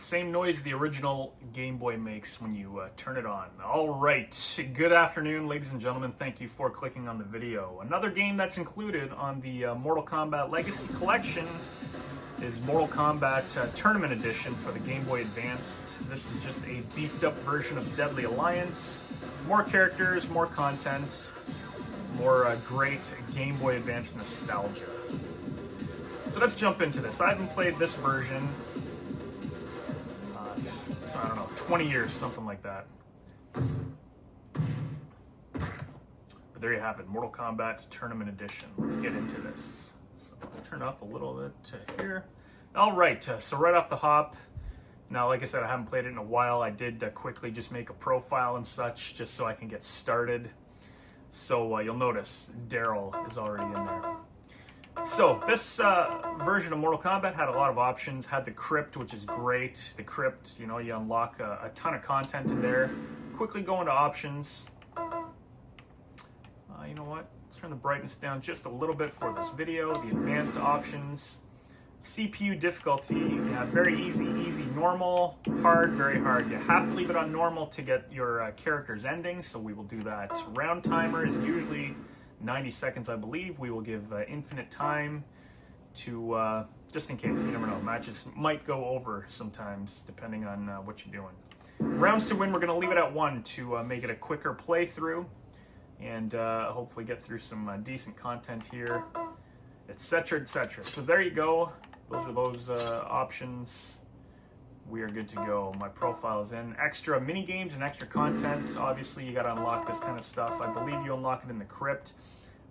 Same noise the original Game Boy makes when you turn it on. All right, good afternoon, ladies and gentlemen. Thank you for clicking on the video. Another game that's included on the Mortal Kombat Legacy Kollection is Mortal Kombat Tournament Edition for the Game Boy Advance. This is just a beefed up version of Deadly Alliance. More characters, more content, more great Game Boy Advance nostalgia. So let's jump into this. I haven't played this version, I don't know, 20 years, something like that. But there you have it, Mortal Kombat Tournament Edition. Let's get into this. So let's turn up a little bit to here. All right, so right off the hop, now like I said, I haven't played it in a while. I did quickly just make a profile and such, just so I can get started. So you'll notice Darryl is already in there. So this version of Mortal Kombat had a lot of options. Had the crypt, which is great. The crypt, you know, you unlock a ton of content in there. Quickly go into options. You know what? Let's turn the brightness down just a little bit for this video. The advanced options. CPU difficulty, yeah, very easy, normal, hard, very hard. You have to leave it on normal to get your character's ending, so we will do that. Round timer is usually 90 seconds, I believe. We will give infinite time to, just in case, you never know, matches might go over sometimes, depending on what you're doing. Rounds to win, we're going to leave it at 1 to make it a quicker playthrough, and hopefully get through some decent content here, etc., etc. So there you go. Those are those options. We are good to go. My profile is in. Extra mini games and extra content. Obviously, you got to unlock this kind of stuff. I believe you unlock it in the crypt,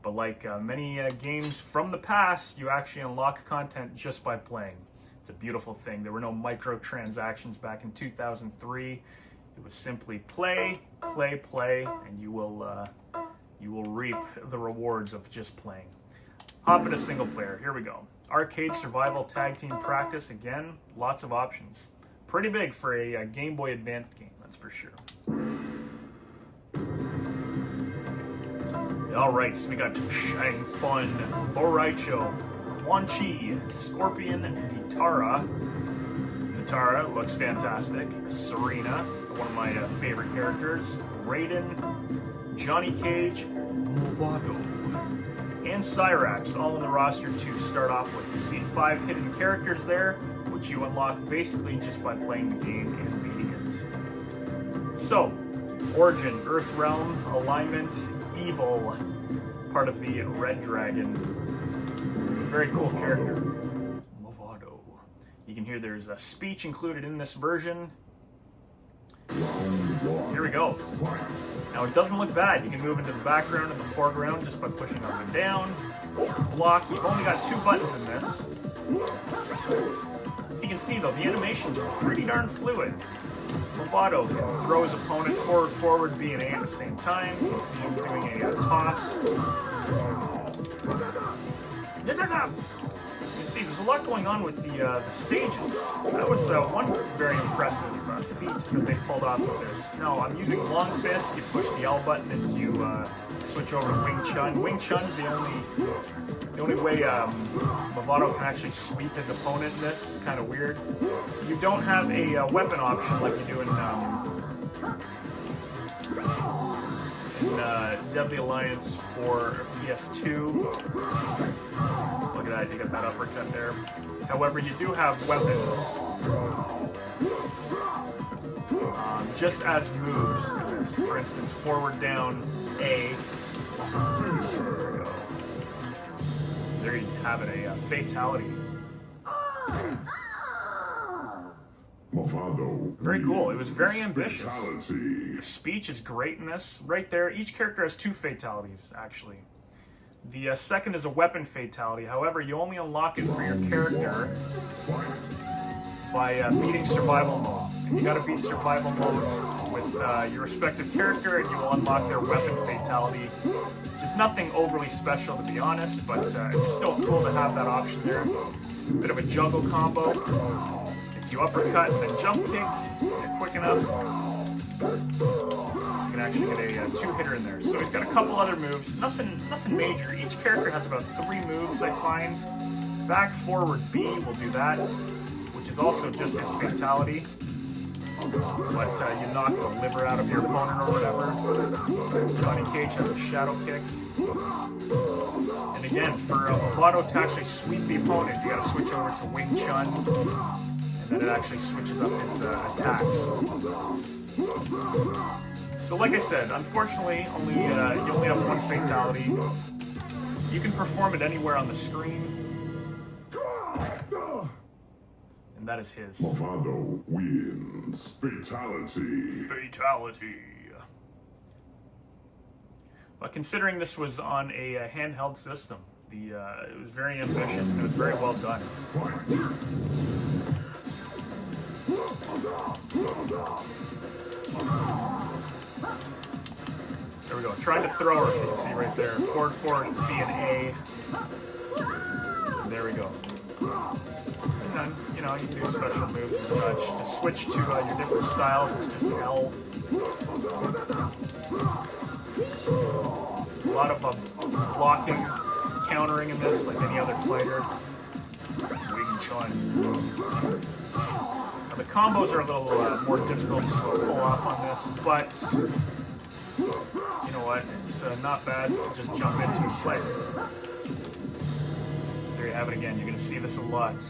but like many games from the past, you actually unlock content just by playing. It's a beautiful thing. There were no microtransactions back in 2003. It was simply play, and you will reap the rewards of just playing. Hop into single player. Here we go. Arcade survival tag team practice. Again, lots of options. Pretty big for a Game Boy Advance game, that's for sure. All right, so we got Shang Fun, Boraicho, Quan Chi, Scorpion, Nitara. Nitara looks fantastic. Serena, one of my favorite characters. Raiden, Johnny Cage, Movado, and Cyrax, all in the roster to start off with. You see 5 hidden characters there, which you unlock basically just by playing the game and beating it. So, Origin, Earth Realm, Alignment, Evil, part of the Red Dragon. Very cool character. Movado. You can hear there's a speech included in this version. Here we go. Now it doesn't look bad. You can move into the background and the foreground just by pushing up and down. Block. You've only got 2 buttons in this. As you can see though, the animations are pretty darn fluid. Movado can throw his opponent forward, B and A at the same time. You can see him doing a toss. You see, there's a lot going on with the stages. That was one very impressive feat that they pulled off with this. Now, I'm using long fist. You push the L button and you switch over to Wing Chun. Wing Chun's the only way Movado can actually sweep his opponent in this. Kind of weird. You don't have a weapon option like you do in Deadly Alliance for PS2. Look at that, you got that uppercut there. However, you do have weapons, just as moves in this. For instance, forward, down, A. There we go. There you have it, a fatality. Very cool. It was very ambitious. The speech is great in this. Right there, each character has 2 fatalities, actually. The second is a weapon fatality. However, you only unlock it for your character by beating survival mode. And you gotta beat survival mode with your respective character, and you will unlock their weapon fatality. Which is nothing overly special, to be honest, but it's still cool to have that option there. Bit of a juggle combo. If you uppercut and then jump kick, you're quick enough, you can actually get a 2-hitter in there. So he's got a couple other moves, nothing major. Each character has about 3 moves, I find. Back, forward, B will do that. which is also just his fatality. But you knock the liver out of your opponent or whatever. Johnny Cage has a shadow kick. And again, for Lovato to actually sweep the opponent, you gotta switch over to Wing Chun. And then it actually switches up his attacks. So like I said, unfortunately, you only have one fatality. You can perform it anywhere on the screen. And that is his. Lovato wins. Fatality. Fatality. But considering this was on a handheld system, it was very ambitious and it was very well done. There we go. Trying to throw her. You can see right there. Forward, B and A. There we go. And then, you know, you can do special moves and such. To switch to your different styles, it's just L. A lot of blocking, countering in this, like any other fighter. Wing Chun. Now, the combos are a little more difficult to pull off on this, but you know what? It's not bad to just jump into and play. There you have it again. You're going to see this a lot.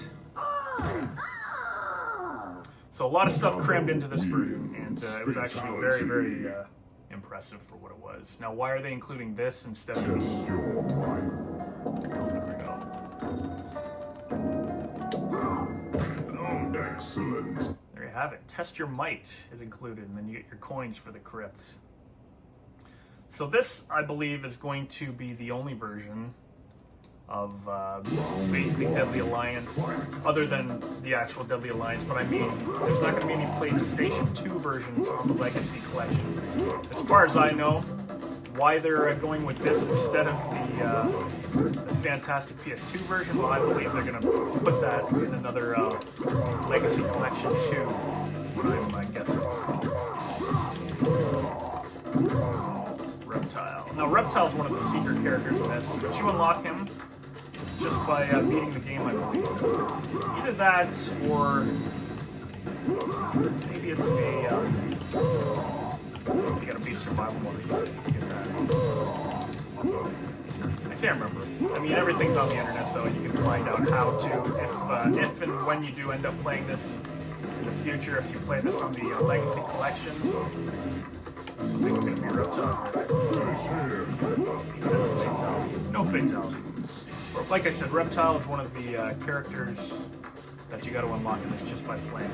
So a lot of stuff crammed into this version, and it was actually very, very impressive for what it was. Now, why are they including this instead of the... There we go. Boom. Excellent. There you have it. Test Your Might is included, and then you get your coins for the crypt. So this, I believe, is going to be the only version of basically Deadly Alliance, other than the actual Deadly Alliance, but I mean, there's not going to be any PlayStation 2 versions on the Legacy Collection. As far as I know, why they're going with this instead of the fantastic PS2 version, well, I believe they're going to put that in another Legacy Collection 2, what I'm guessing. Reptile. Now, Reptile's one of the secret characters in this, but you unlock him just by beating the game, I believe. Either that, or maybe it's a you gotta beat survival mode or something to get that. I can't remember. I mean, everything's on the internet, though. You can find out how to, if and when you do end up playing this in the future. If you play this on the Legacy Collection, I think it's gonna be Reptile. No fatality. Like I said, Reptile is one of the characters that you got to unlock in this just by playing.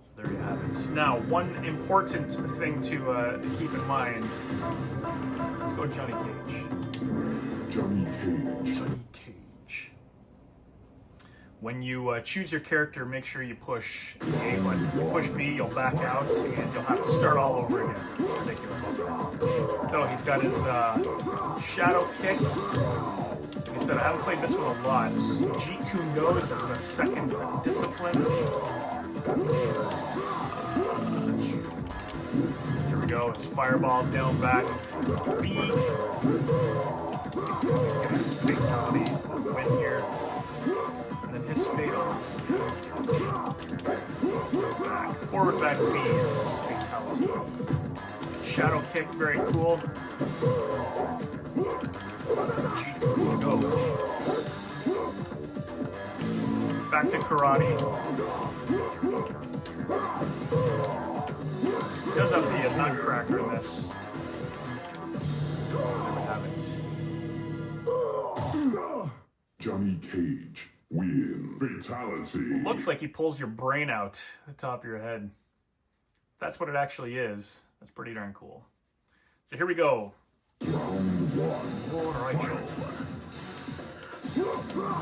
So there you have it. Now, one important thing to keep in mind. Let's go Johnny Cage. Johnny Cage. Johnny Cage. When you choose your character, make sure you push the A button. If you push B, you'll back out, and you'll have to start all over again. It's ridiculous. So he's got his shadow kick. Like I said, I haven't played this one a lot. Jeet Kune Do is a second discipline. Here we go. It's fireball down back. B. He's getting fatality win here. And then his fatals. Back. Forward back B is his fatality. Shadow kick, very cool. Jeet Kune Do. Back to karate. He does have the nutcracker in this. There we have it. Johnny Cage wins. Fatality. Looks like he pulls your brain out the top of your head. If that's what it actually is, that's pretty darn cool. So here we go. Round one. All right, Joe.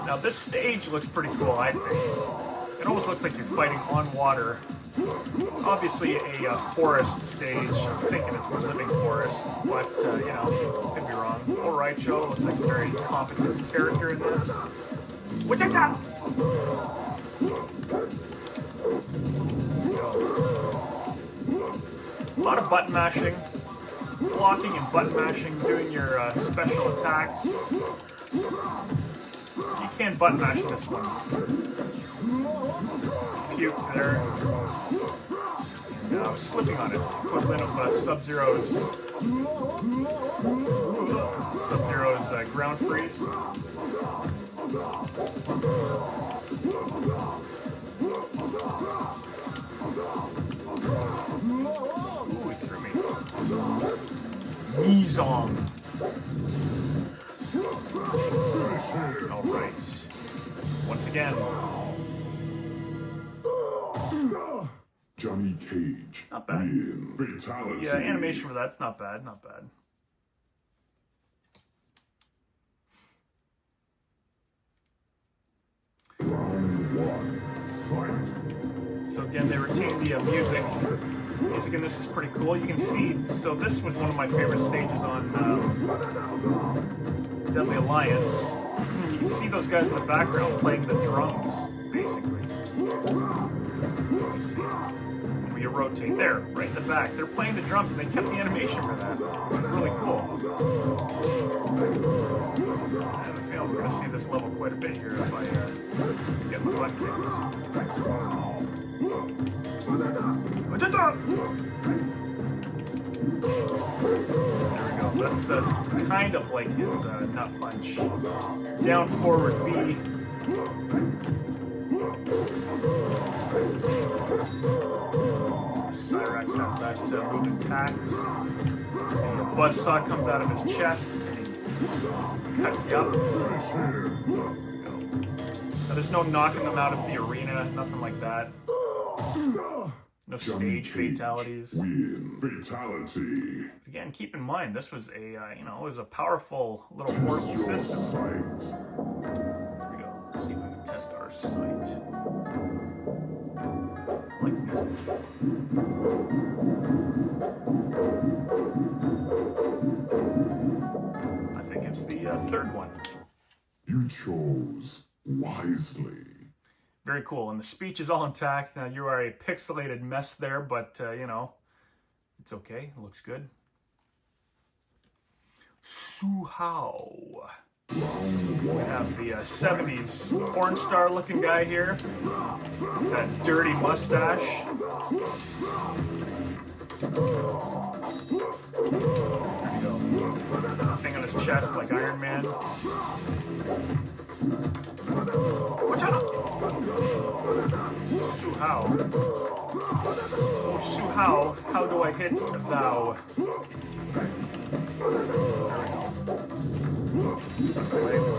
Now this stage looks pretty cool, I think. It almost looks like you're fighting on water. It's obviously a forest stage. I'm thinking it's the living forest, but you know, could be wrong. All right, Joe. Looks like a very competent character in this. What's that? A lot of button mashing, blocking and button mashing, doing your special attacks. You can button mash this one. Puked there. And, I was slipping on it. Equivalent of Sub-Zero's ground freeze. Ooh, he threw me. Mizong. Alright. Once again. Johnny Cage. Not bad. Fatality. Yeah, animation for that's not bad, not bad. Round 1. Fight. So again, they retain the music. Music in this is pretty cool. You can see, so this was one of my favorite stages on Deadly Alliance. You can see those guys in the background playing the drums, basically. You see, when you rotate there, right in the back, they're playing the drums, and they kept the animation for that, which is really cool. I have a feeling we're going to see this level quite a bit here if I get my butt kicked. There we go. That's kind of like his nut punch. Down, forward, B. Cyrax has that move intact. And the buzzsaw comes out of his chest and he cuts you up. There we go. Now, there's no knocking them out of the arena, nothing like that. No stage fatalities. Fatality. Again, keep in mind this was a it was a powerful little portable system. Here we go. Let's see if we can test our sight. I like the music. I think it's the third one. You chose wisely. Very cool, and the speech is all intact. Now, you are a pixelated mess there, but, it's okay. It looks good. Suhao. We have the 70s porn star looking guy here. That dirty mustache. There you go. The thing on his chest like Iron Man. Watch out! Suhao. Oh, Suhao, how do I hit thou?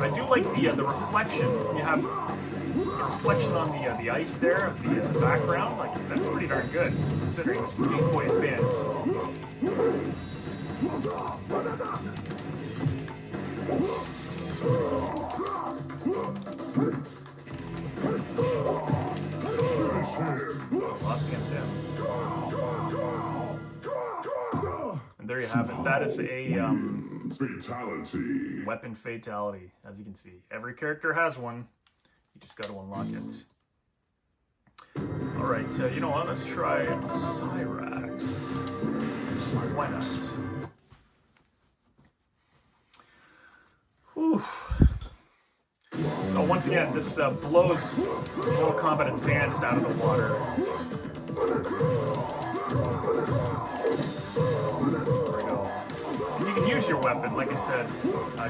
I do like the reflection. You have the reflection on the ice there of the background. Like, that's pretty darn good, considering this is Gameboy Advance. Lost against him. And there you have it. That is a fatality. Weapon fatality, as you can see. Every character has one. You just got to unlock it. Alright, you know what? Let's try Cyrax. Why not? Whew. So once again, this blows Mortal Kombat Advance out of the water. There we go. And you can use your weapon, like I said,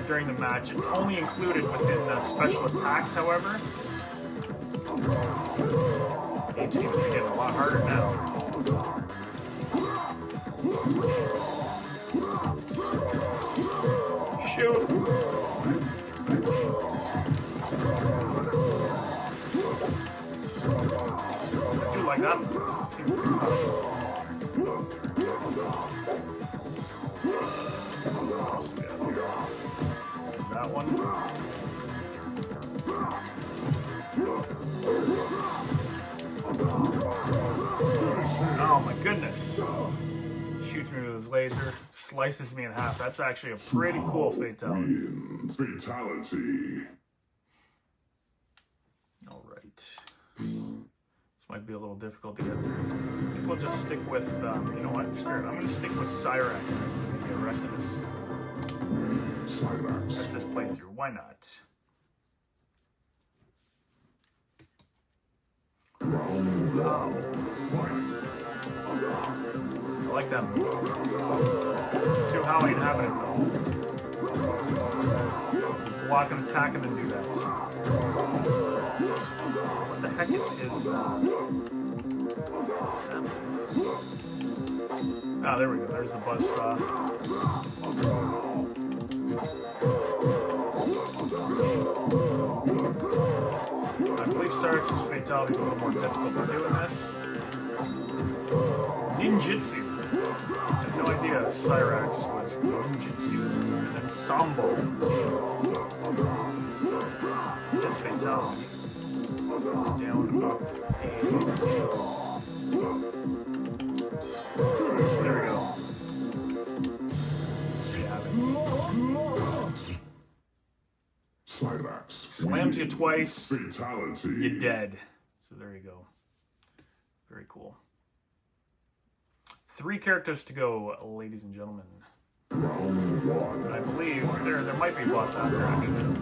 during the match. It's only included within special attacks, however. The game seems to be getting a lot harder now. Shoot! I do like that. It seems pretty powerful. What else do we have here? That one. Oh my goodness. Shoots me with his laser, slices me in half. That's actually a pretty cool fatality. Fatality. Alright. This might be a little difficult to get through. I think we'll just stick with, you know what, Spirit. I'm going to stick with Cyrax for the rest of this. Cyrax. That's this playthrough. Why not? Wow. I like that move. See how I inhabit it though. Block and attack and then do that. What the heck is that move? Ah, there we go. There's the buzzsaw. I believe Cyrax's fatality is a little more difficult to do in this. Ninjutsu. I had no idea Cyrax was ninjutsu. And then Sambo. This fatality. Down, up, A. There we go. We have it. Cyrax. Slams you twice. Fatality. You're dead. So there you go. Very cool. 3 characters to go, ladies and gentlemen. Round 1. And I believe there might be a boss after, actually.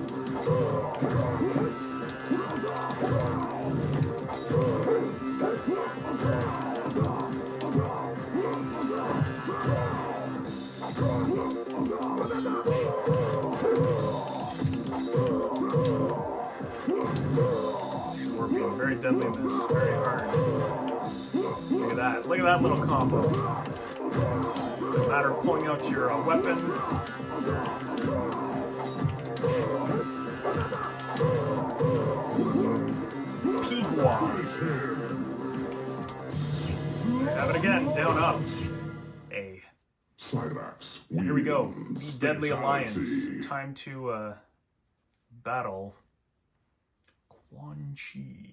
Scorpion, very deadly in this, very hard. Look at that. Look at that little combo. It's a matter of pulling out your weapon. Pigua. Have it again. Down, up. A. Cyrax. So here we go. The Deadly Fatality. Alliance. Time to battle Quan Chi.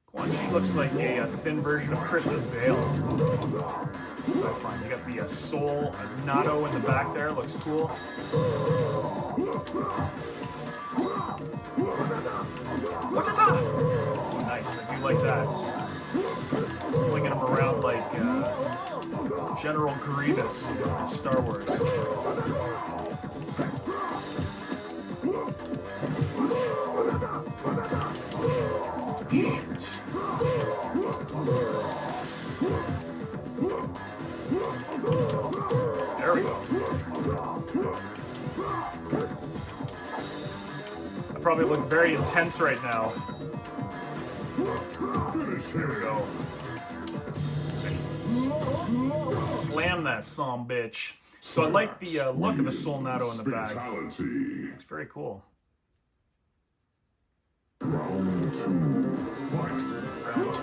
Quan Chi looks like a thin version of Christian Bale. So fun. You got the soul Nato in the back there. Looks cool. What the? Oh, nice. I do like that. Flinging him around like General Grievous in Star Wars. Shoot. There we go. I probably look very intense right now. There we go. Excellent. Slam that some bitch. So I like the look of the Soul Nato in the back. Fatality. It's very cool. Round 2. Fight. Round 2.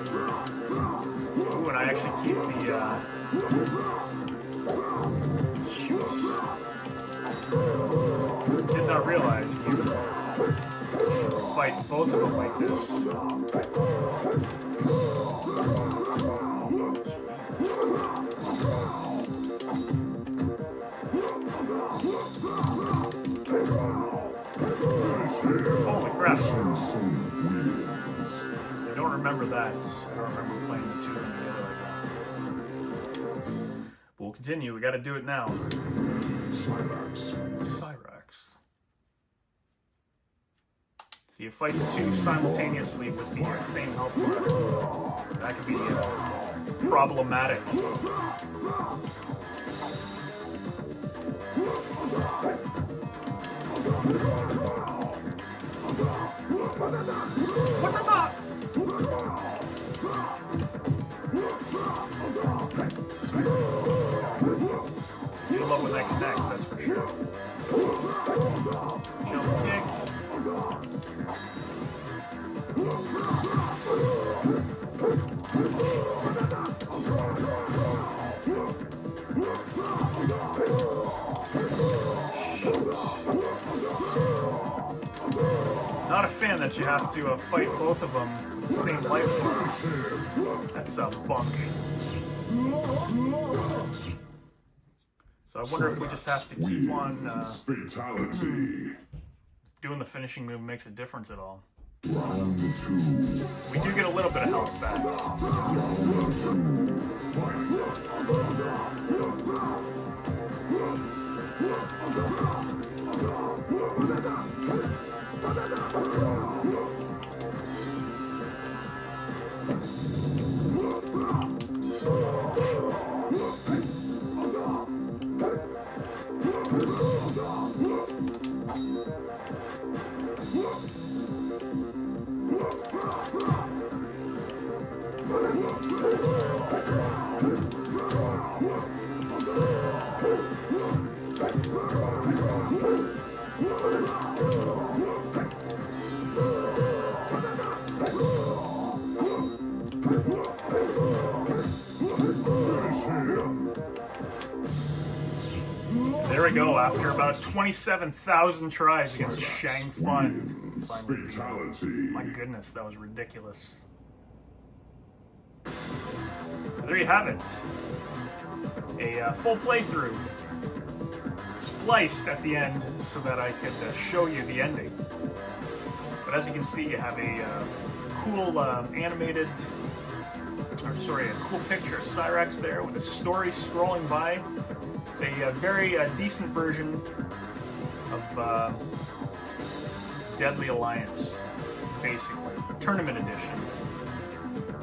Ooh, and I actually keep the shoots. Did not realize you fight both of them like this. Holy crap. I don't remember that. I don't remember playing the two of them together like that. But we'll continue. We got to do it now. Cyrax. Cyrax. So you fight the two simultaneously with the same health bar. That could be problematic. What the fuck? You love when that connects, that's for sure. Jump kick. Not a fan that you have to fight both of them with the same life bar. That's a bunk. So I wonder if we just have to keep on Fatality. doing the finishing move makes a difference at all. Round 2. We do get a little bit of health back. There we go, after about 27,000 tries against Shang Fun. Fatality. My goodness, that was ridiculous. There you have it. A full playthrough. Spliced at the end so that I could show you the ending. But as you can see, you have a cool animated, or sorry, a cool picture of Cyrax there with a story scrolling by. It's a very decent version of Deadly Alliance, basically. Tournament Edition.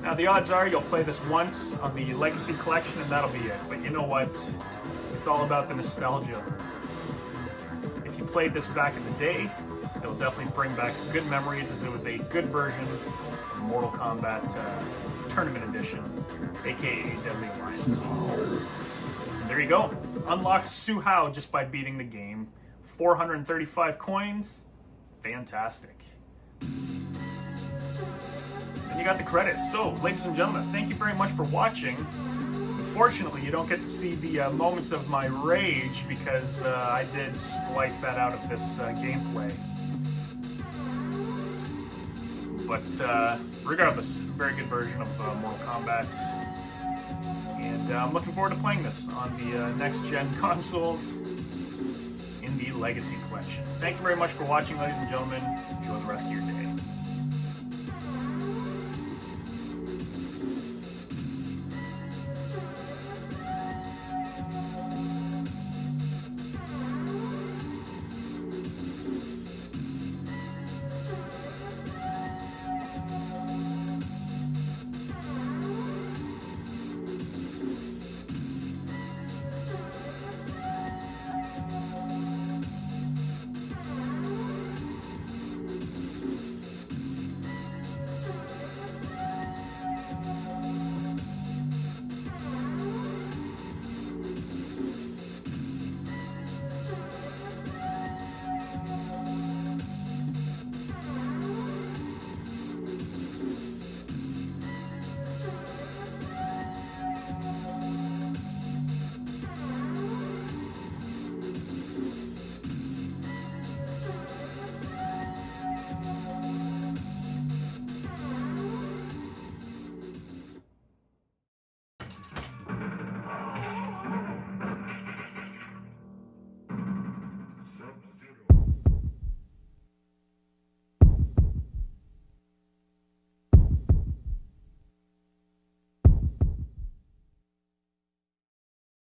Now the odds are you'll play this once on the Legacy Collection and that'll be it. But you know what? It's all about the nostalgia. If you played this back in the day, it'll definitely bring back good memories as it was a good version of Mortal Kombat Tournament Edition, aka Deadly Alliance. And there you go. Unlocked Suhao just by beating the game. 435 coins. Fantastic. And you got the credits. So, ladies and gentlemen, thank you very much for watching. Unfortunately, you don't get to see the moments of my rage because I did splice that out of this gameplay. But regardless, very good version of Mortal Kombat. And I'm looking forward to playing this on the next-gen consoles in the Legacy Collection. Thank you very much for watching, ladies and gentlemen. Enjoy the rest of your day.